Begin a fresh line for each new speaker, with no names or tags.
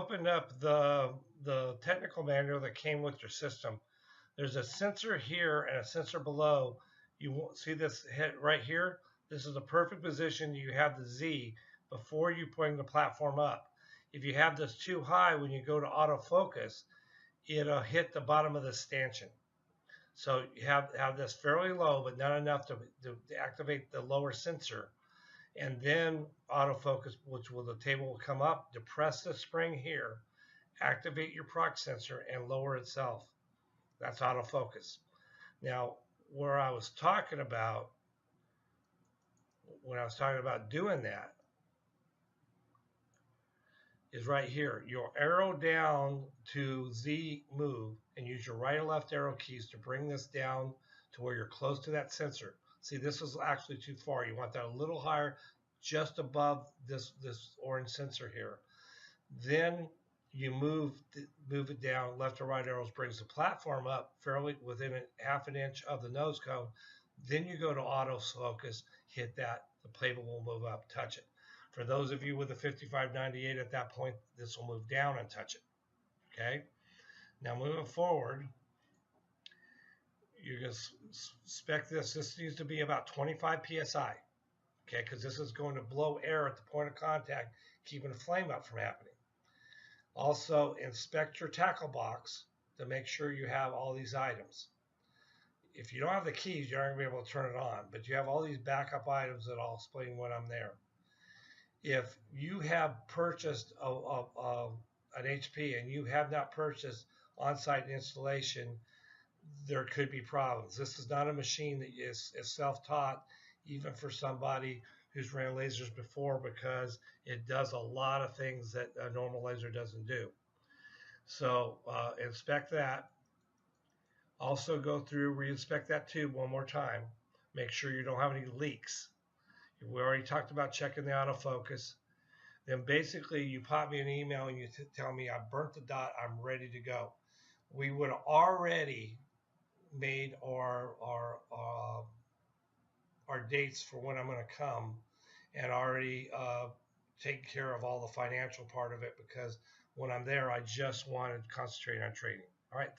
open up the technical manual that came with your system, there's a sensor here and a sensor below. You won't see this hit right here. This is the perfect position. You have the Z before you bring the platform up. If you have this too high, when you go to autofocus, it'll hit the bottom of the stanchion. So you have this fairly low, but not enough to activate the lower sensor. And then autofocus, the table will come up, depress the spring here, activate your proc sensor, and lower itself. That's autofocus. Now, where I was talking about, when I was talking about doing that, is right here. You'll arrow down to Z move and use your right and left arrow keys to bring this down to where you're close to that sensor. See, this is actually too far. You want that a little higher, just above this orange sensor here. Then you move it down. Left or right arrows brings the platform up fairly within half an inch of the nose cone. Then you go to autofocus, hit that. The table will move up, touch it. For those of you with a 5598 at that point, this will move down and touch it. Okay. Now moving forward, you're going to spec this. This needs to be about 25 psi. Okay, because this is going to blow air at the point of contact, keeping the flame up from happening. Also, inspect your tackle box to make sure you have all these items. If you don't have the keys, you're not going to be able to turn it on, but you have all these backup items that I'll explain when I'm there. If you have purchased an HP and you have not purchased on-site installation, there could be problems. This is not a machine that is self-taught, even for somebody who's ran lasers before, because it does a lot of things that a normal laser doesn't do. So inspect that. Also go through, re-inspect that tube one more time. Make sure you don't have any leaks. We already talked about checking the autofocus. Then basically you pop me an email and you tell me I burnt the dot, I'm ready to go. We would have already made our dates for when I'm going to come, and already taken care of all the financial part of it, because when I'm there, I just wanted to concentrate on training. All right.